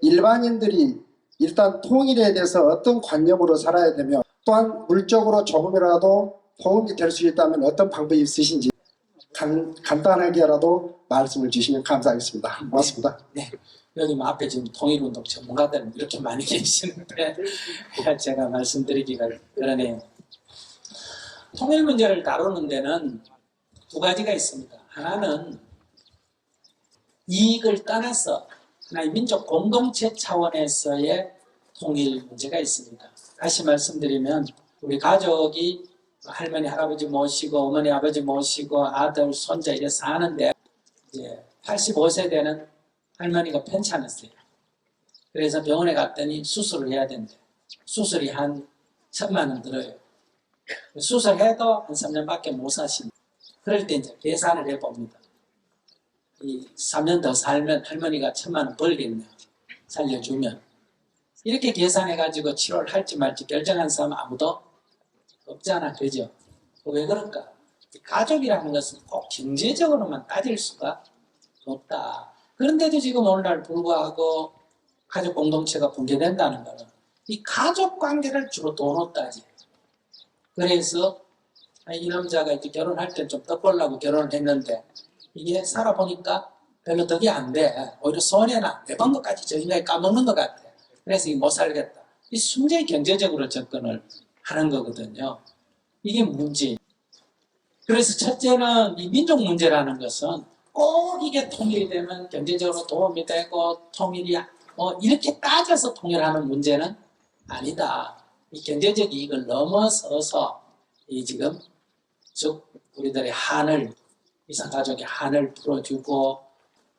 일반인들이 일단 통일에 대해서 어떤 관념으로 살아야 되며 또한 물적으로 조금이라도 도움이 될 수 있다면 어떤 방법이 있으신지 간단하게라도 말씀을 주시면 감사하겠습니다. 고맙습니다. 네. 여기 뭐 앞에 지금 통일운동 전문가들 이렇게 많이 계시는데 제가 말씀드리기가 그러네요. 통일 문제를 다루는 데는 두 가지가 있습니다. 하나는 이익을 떠나서 하나의 민족 공동체 차원에서의 통일 문제가 있습니다. 다시 말씀드리면 우리 가족이 할머니, 할아버지 모시고 어머니, 아버지 모시고 아들, 손자 이래 사는데 이제 85세 되는 할머니가 편찮았어요. 그래서 병원에 갔더니 수술을 해야 된대. 수술이 한 1,000만 원 들어요. 수술해도 한 3년밖에 못 사십니다. 그럴 때 이제 계산을 해봅니다. 이 3년 더 살면 할머니가 1,000만 원 벌겠네요. 살려주면. 이렇게 계산해가지고 치료를 할지 말지 결정한 사람 아무도 없잖아. 그죠? 왜 그럴까? 가족이라는 것은 꼭 경제적으로만 따질 수가 없다. 그런데도 지금 오늘날 불구하고 가족 공동체가 붕괴된다는 것은 이 가족 관계를 주로 돈으로 따지. 그래서 이 남자가 이제 결혼할 때 좀 떡벌라고 결혼을 했는데 이게 살아보니까 별로 덕이 안 돼. 오히려 손해나 내번 것까지 저 인간이 까먹는 것 같아. 그래서 못 살겠다. 이 순전히 경제적으로 접근을 하는 거거든요. 이게 문제. 그래서 첫째는 이 민족 문제라는 것은 꼭 이게 통일이 되면 경제적으로 도움이 되고 통일이 이렇게 따져서 통일하는 문제는 아니다. 이 경제적 이익을 넘어서서 이 지금 즉 우리들의 한을 이산가족의 한을 풀어주고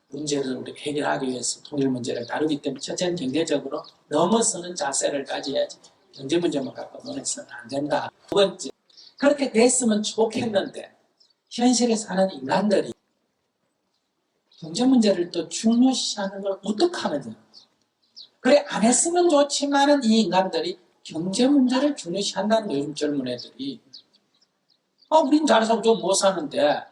문제를 우리 해결하기 위해서 통일 문제를 다루기 때문에 첫째는 경제적으로 넘어서는 자세를 가져야지 경제 문제만 갖고 논해서는 안 된다. 두 번째, 그렇게 됐으면 좋겠는데 현실에 사는 인간들이 경제 문제를 또 중요시하는 걸 어떡하느냐. 그래 안 했으면 좋지만은 이 인간들이 경제 문제를 중요시한다는 거예요. 요즘 젊은 애들이. 우린 잘 살고 좀 못 사는데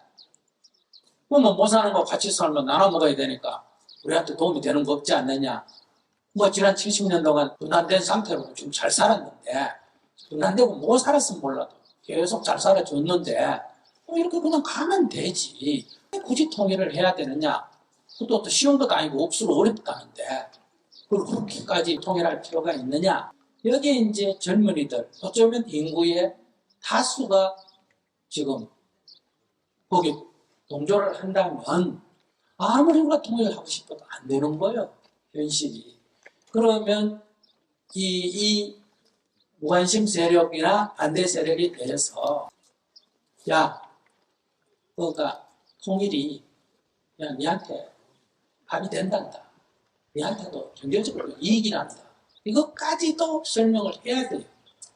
못 사는 거 같이 살면 나눠 먹어야 되니까 우리한테 도움이 되는 거 없지 않느냐. 지난 70년 동안 분란된 상태로 좀 잘 살았는데 분란되고 못 살았으면 몰라도 계속 잘 살아줬는데 이렇게 그냥 가면 되지. 굳이 통일을 해야 되느냐. 그것도 쉬운 것도 아니고 억수로 어렵다는데 그걸 그렇게까지 통일할 필요가 있느냐. 여기에 이제 젊은이들 어쩌면 인구의 다수가 지금 거기 동조를 한다면 아무리 우리가 통일을 하고 싶어도 안 되는 거예요. 현실이. 그러면 이 무관심 세력이나 반대 세력에 대해서 그러니까 통일이 그냥 니한테 합의 된단다. 니한테도 경제적으로 이익이 난다. 이것까지도 설명을 해야 돼요.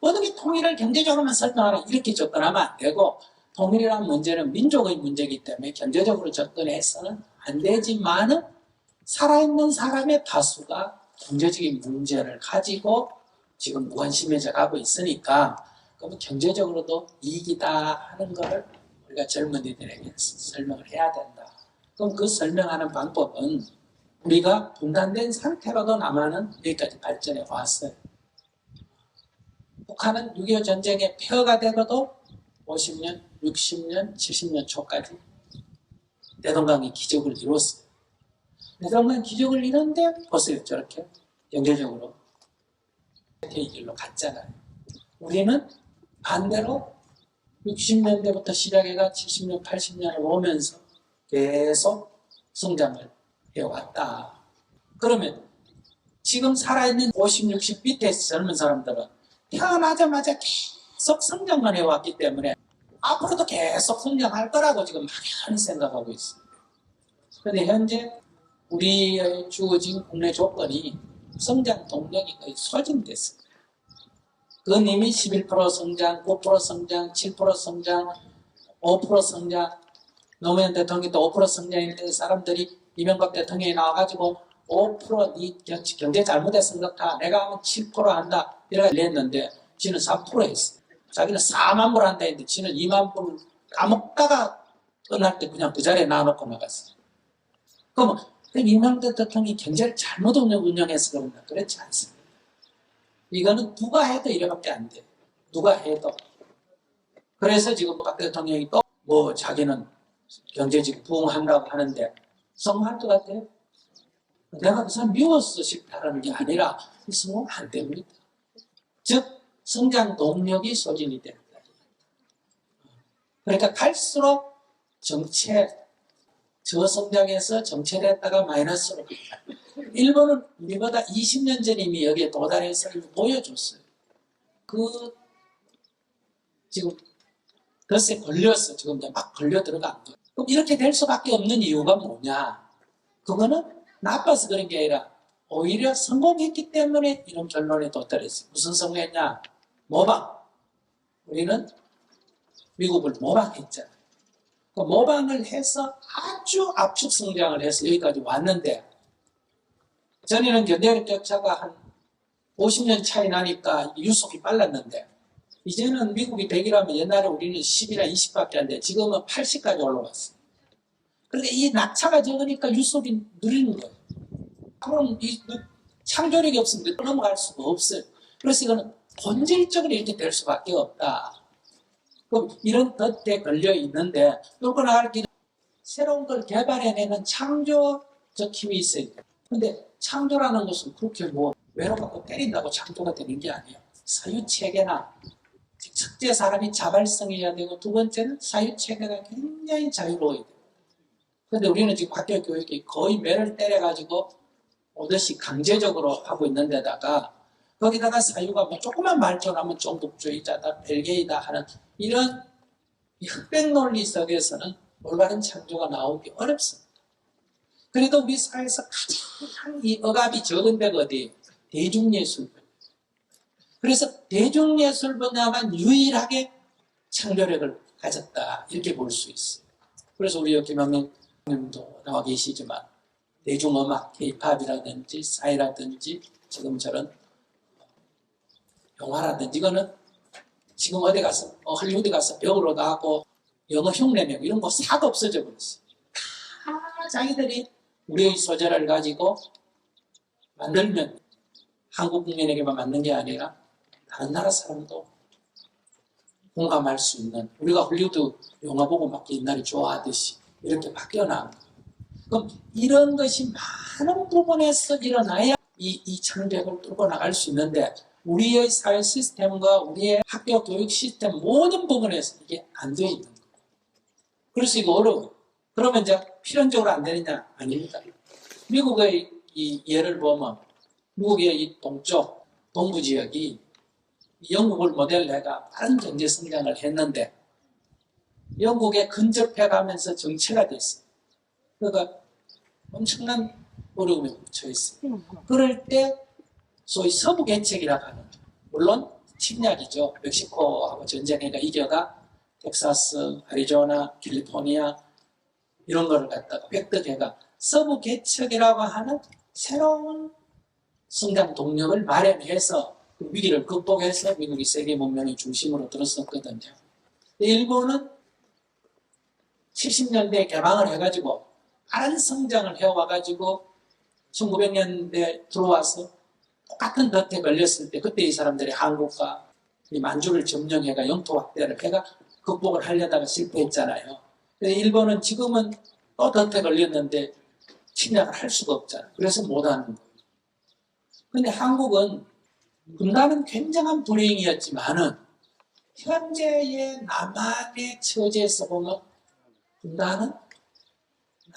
어떻게 통일을 경제적으로만 설명하라 이렇게 접근하면 안 되고 통일이라는 문제는 민족의 문제이기 때문에 경제적으로 접근해서는 안 되지만은 살아있는 사람의 다수가 경제적인 문제를 가지고 지금 무관심해져 가고 있으니까 그러면 경제적으로도 이익이다 하는 것을 우리가 젊은이들에게 설명을 해야 된다. 그럼 그 설명하는 방법은 우리가 분단된 상태로도 남한은 여기까지 발전해 왔어요. 북한은 6.25 전쟁의 폐허가 되고도 50년, 60년, 70년 초까지 대동강이 기적을 이뤘어요. 대동강 기적을 이뤘는데 보세요. 저렇게 경제적으로 이 길로 갔잖아요. 우리는 반대로 60년대부터 시작해가 70년, 80년을 오면서 계속 성장을 해왔다. 그러면 지금 살아있는 50, 60 밑에 젊은 사람들은 태어나자마자 계속 성장만 해왔기 때문에 앞으로도 계속 성장할 거라고 지금 막연히 생각하고 있습니다. 그런데 현재 우리의 주어진 국내 조건이 성장 동력이 거의 소진됐습니다. 그건 이미 11% 성장, 9% 성장, 7% 성장, 5% 성장, 노무현 대통령도 5% 성장했는데 사람들이 이명박 대통령이 나와가지고 5% 경제 잘못해서 그렇다. 내가 하면 7% 한다. 이렇게 했는데 지는 4% 했어요. 자기는 4만 불 한다 했는데 지는 2만 불 까먹다가 끝날 때 그냥 그 자리에 놔놓고 나갔어요. 그럼 이명박 대통령이 경제를 잘못 운영해서 그런가? 그렇지 않습니다. 이거는 누가 해도 이래밖에 안 돼. 누가 해도. 그래서 지금 박 대통령이 또 뭐 자기는 경제 지금 부흥한다고 하는데 성공할 것 같아요? 내가 그 사람 미워서 싫다라는 게 아니라 성공 안 됩니다. 즉 성장 동력이 소진이 된다. 그러니까 갈수록 저성장에서 정체됐다가 마이너스로 갑니다. 일본은 우리보다 20년 전 이미 여기에 도달해서 보여줬어요. 지금 덫에 걸려서 지금 이제 막 걸려 들어간 거예요. 그럼 이렇게 될 수밖에 없는 이유가 뭐냐? 그거는 나빠서 그런 게 아니라 오히려 성공했기 때문에 이런 결론에 도달했어요. 무슨 성공했냐? 모방. 우리는 미국을 모방했잖아요. 그 모방을 해서 아주 압축 성장을 해서 여기까지 왔는데 전에는 경제력 격차가 한 50년 차이 나니까 유속이 빨랐는데 이제는 미국이 100이라면 옛날에 우리는 10이나 20밖에 안 돼. 지금은 80까지 올라왔어요. 그런데 이 낙차가 적으니까 유속이 느리는 거예요. 그럼 이 창조력이 없으면 넘어갈 수가 없어요. 그래서 이거는 본질적으로 이렇게 될 수밖에 없다. 그럼 이런 덫에 걸려 있는데 뚫고 나갈 길은 새로운 걸 개발해내는 창조적 힘이 있어야 돼요. 근데 창조라는 것은 그렇게 뭐 외로갖고 때린다고 창조가 되는 게 아니에요. 사유체계나 첫째 사람이 자발성이어야 되고 두 번째는 사유체계가 굉장히 자유로워야 돼요. 근데 우리는 지금 학교 교육이 거의 매를 때려가지고 오듯이 강제적으로 하고 있는 데다가 거기다가 사유가 뭐 조금만 발전하면 종북주의자다, 벨게이다 하는 이런 흑백 논리 속에서는 올바른 창조가 나오기 어렵습니다. 그래도 우리 사회에서 가장 이 억압이 적은 데가 어디예요? 대중예술. 그래서 대중예술 분야만 유일하게 창조력을 가졌다 이렇게 볼 수 있어요. 그래서 우리 김학민 님도 나와 계시지만 대중음악, K-팝이라든지 사이라든지 지금 저런 영화라든지 이거는 지금 어디 가서 할리우드 가서 배우러 가고 영어 흉내내고 이런 거 싹 없어져 버렸어요. 다 자기들이 우리의 소재를 가지고 만들면 한국 국민에게만 만든 게 아니라 다른 나라 사람도 공감할 수 있는 우리가 할리우드 영화 보고 막 옛날에 좋아하듯이 이렇게 바뀌어나간 거예요. 그럼 이런 것이 많은 부분에서 일어나야 이 창조력을 뚫고 나갈 수 있는데 우리의 사회 시스템과 우리의 학교 교육 시스템 모든 부분에서 이게 안 되어 있는 거예요. 그래서 이거 어려워요. 그러면 이제 필연적으로 안 되느냐? 아닙니다. 미국의 이 예를 보면 미국의 이 동쪽, 동부 지역이 영국을 모델로 해가 빠른 경제 성장을 했는데 영국에 근접해 가면서 정체가 됐어요. 그러니까 엄청난 어려움에 묻혀 있어요. 그럴 때 소위 서부 개척이라고 하는 물론 침략이죠. 멕시코하고 전쟁해가 이겨가 텍사스, 애리조나, 캘리포니아 이런 거를 갖다가 획득해가 서부 개척이라고 하는 새로운 성장 동력을 마련해서 그 위기를 극복해서 미국이 세계 문명의 중심으로 들었었거든요. 일본은 70년대에 개방을 해가지고 빠른 성장을 해와가지고 1900년대 들어와서 똑같은 덫에 걸렸을 때 그때 이 사람들이 한국과 이 만주를 점령해가 영토 확대를 해가 극복을 하려다가 실패했잖아요. 일본은 지금은 또 덫에 걸렸는데 침략을 할 수가 없잖아요. 그래서 못하는 거예요. 근데 한국은 분단은 굉장한 불행이었지만은 현재의 남한의 처지에서 보면 분단은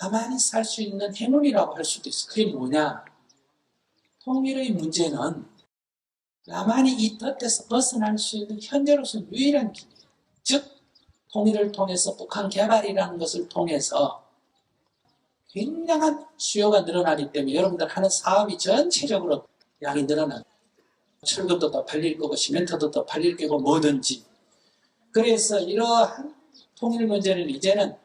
남한이 살 수 있는 행운이라고 할 수도 있어요. 그게 뭐냐? 통일의 문제는 남한이 이 덫에서 벗어날 수 있는 현재로서 유일한 길이에요. 즉 통일을 통해서 북한 개발이라는 것을 통해서 굉장한 수요가 늘어나기 때문에 여러분들 하는 사업이 전체적으로 양이 늘어나요. 철근도 더 팔릴 거고 시멘트도 더 팔릴 거고 뭐든지. 그래서 이러한 통일 문제는 이제는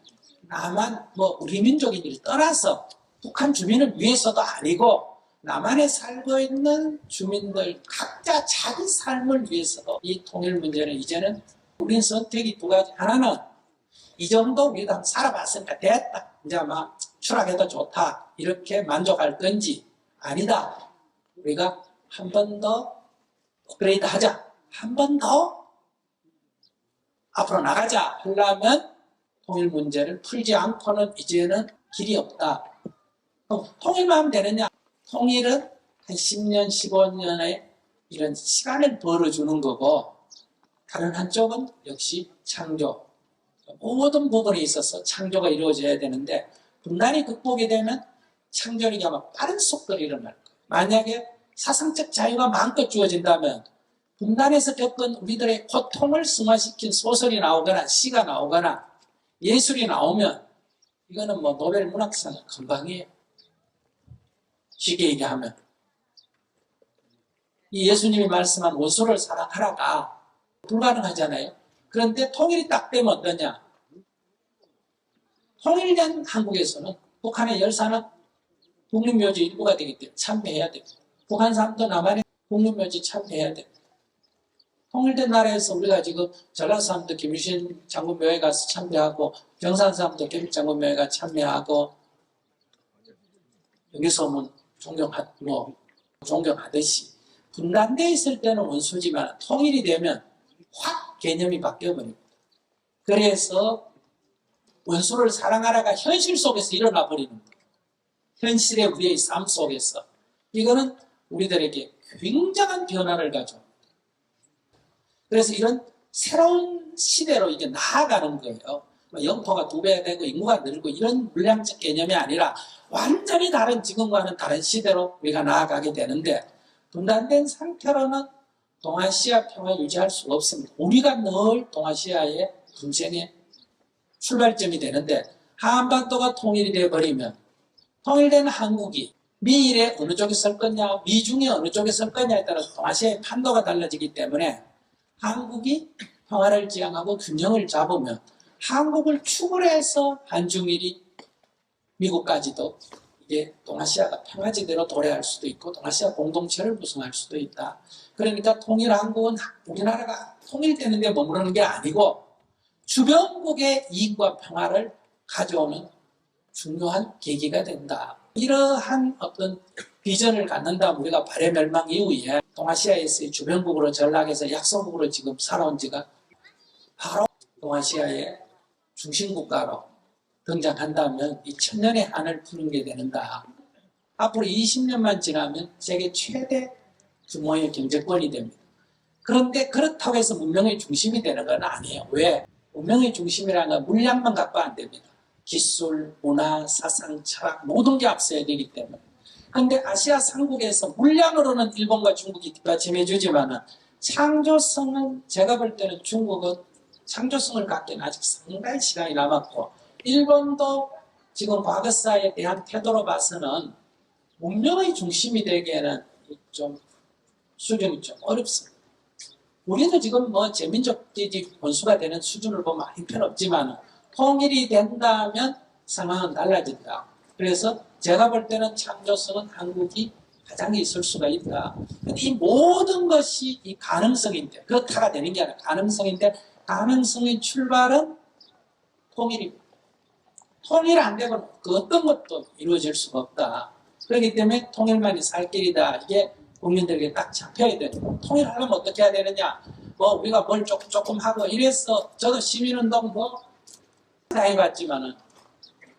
남한 우리 민족인을 떠나서 북한 주민을 위해서도 아니고 남한에 살고 있는 주민들 각자 자기 삶을 위해서도 이 통일 문제는 이제는 우린 선택이 두 가지. 하나는 이 정도 우리가 살아봤으니까 됐다. 이제 아마 추락해도 좋다 이렇게 만족할 건지 아니다. 우리가 한 번 더 업그레이드 하자. 한 번 더 앞으로 나가자 하려면 통일 문제를 풀지 않고는 이제는 길이 없다. 그럼 통일만 하면 되느냐? 통일은 한 10년, 15년의 이런 시간을 벌어주는 거고 다른 한쪽은 역시 창조. 모든 부분에 있어서 창조가 이루어져야 되는데 분단이 극복이 되면 창조력이 아마 빠른 속도로 일어날 거예요. 만약에 사상적 자유가 마음껏 주어진다면 분단에서 겪은 우리들의 고통을 승화시킨 소설이 나오거나 시가 나오거나 예술이 나오면 이거는 뭐 노벨 문학상 금방이에요. 쉽게 얘기하면 이 예수님이 말씀한 원수를 사랑하라가 불가능하잖아요. 그런데 통일이 딱 되면 어떠냐? 통일된 한국에서는 북한의 열사는 국립묘지 일부가 되기 때문에 참배해야 됩니다. 북한 사람도 남한의 국립묘지 참배해야 됩니다. 통일된 나라에서 우리가 지금 전라도 사람도 김유신 장군 묘에 가서 참배하고 경산 사람도 김일 장군 묘에 가서 참배하고 여기서 존경하듯이 분단되어 있을 때는 원수지만 통일이 되면 확 개념이 바뀌어버립니다. 그래서 원수를 사랑하라가 현실 속에서 일어나 버리는 거예요. 현실의 우리의 삶 속에서. 이거는 우리들에게 굉장한 변화를 가져옵니다. 그래서 이런 새로운 시대로 이게 나아가는 거예요. 영토가 2배 되고 인구가 늘고 이런 물량적 개념이 아니라 완전히 다른 지금과는 다른 시대로 우리가 나아가게 되는데 분단된 상태로는 동아시아 평화 유지할 수가 없습니다. 우리가 늘 동아시아의 분쟁의 출발점이 되는데 한반도가 통일이 되어버리면 통일된 한국이 미일에 어느 쪽에 설 거냐, 미중에 어느 쪽에 설 거냐에 따라서 동아시아의 판도가 달라지기 때문에 한국이 평화를 지향하고 균형을 잡으면 한국을 축으로 해서 한중일이 미국까지도 이게 동아시아가 평화지대로 도래할 수도 있고 동아시아 공동체를 구성할 수도 있다. 그러니까 통일 한국은 우리나라가 통일되는 데 머무르는 게 아니고 주변국의 이익과 평화를 가져오는 중요한 계기가 된다. 이러한 어떤 비전을 갖는다면 우리가 발해멸망 이후에 동아시아에서의 주변국으로 전락해서 약소국으로 지금 살아온 지가 바로 동아시아의 중심국가로 등장한다면 이 천년의 한을 푸는 게 되는다. 앞으로 20년만 지나면 세계 최대 규모의 경제권이 됩니다. 그런데 그렇다고 해서 문명의 중심이 되는 건 아니에요. 왜? 문명의 중심이라는 건 물량만 갖고 안 됩니다. 기술, 문화, 사상, 철학 모든 게 앞서야 되기 때문에. 그런데 아시아 삼국에서 물량으로는 일본과 중국이 뒷받침해 주지만은 창조성은 제가 볼 때는 중국은 창조성을 갖기는 아직 상당히 시간이 남았고 일본도 지금 과거사에 대한 태도로 봐서는 문명의 중심이 되기에는 좀 수준이 좀 어렵습니다. 우리도 지금 뭐 제민족끼리 원수가 되는 수준을 보면 형편없지만 통일이 된다면 상황은 달라진다. 그래서 제가 볼 때는 창조성은 한국이 가장 있을 수가 있다. 근데 이 모든 것이 이 가능성인데 그렇다가 되는 게 아니라 가능성인데 가능성의 출발은 통일입니다. 통일 안 되면 그 어떤 것도 이루어질 수가 없다. 그렇기 때문에 통일만이 살 길이다. 이게 국민들에게 딱 잡혀야 되는 거예요. 통일하려면 어떻게 해야 되느냐. 뭐 우리가 뭘 조금 하고 이래서 저도 시민운동 다 해봤지만은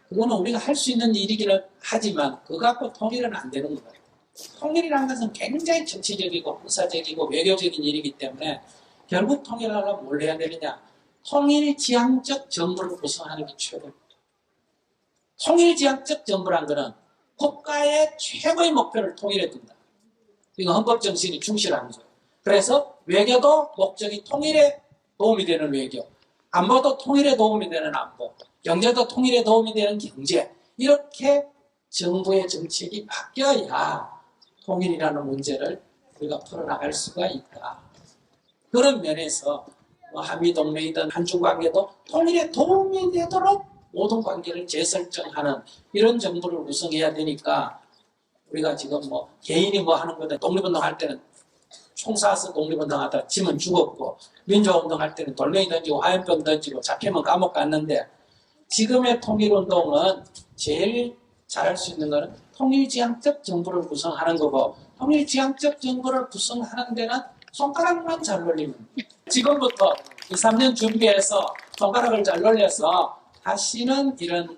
그거는 우리가 할 수 있는 일이기는 하지만 그거 갖고 통일은 안 되는 거예요. 통일이라는 것은 굉장히 정치적이고 군사적이고 외교적인 일이기 때문에 결국 통일하려면 뭘 해야 되느냐. 통일지향적 정부를 구성하는 게 최고입니다. 통일지향적 정부란 것은 국가의 최고의 목표를 통일해 둔다. 이거 헌법정신이 충실한 거예요. 그래서 외교도 목적이 통일에 도움이 되는 외교, 안보도 통일에 도움이 되는 안보, 경제도 통일에 도움이 되는 경제, 이렇게 정부의 정책이 바뀌어야 통일이라는 문제를 우리가 풀어나갈 수가 있다. 그런 면에서 한미동맹이든 한중관계도 통일에 도움이 되도록 모든 관계를 재설정하는 이런 정부를 구성해야 되니까 우리가 지금 뭐 개인이 뭐 하는 거든 독립운동 할 때는 총 쏴서 독립운동 하다가 지면 죽었고 민주화운동 할 때는 돌멩이 던지고 화염병 던지고 잡히면 감옥 갔는데 지금의 통일운동은 제일 잘할 수 있는 것은 통일지향적 정부를 구성하는 거고, 통일지향적 정부를 구성하는 데는 손가락만 잘 놀리면 지금부터 2, 3년 준비해서 손가락을 잘 놀려서 다시는 이런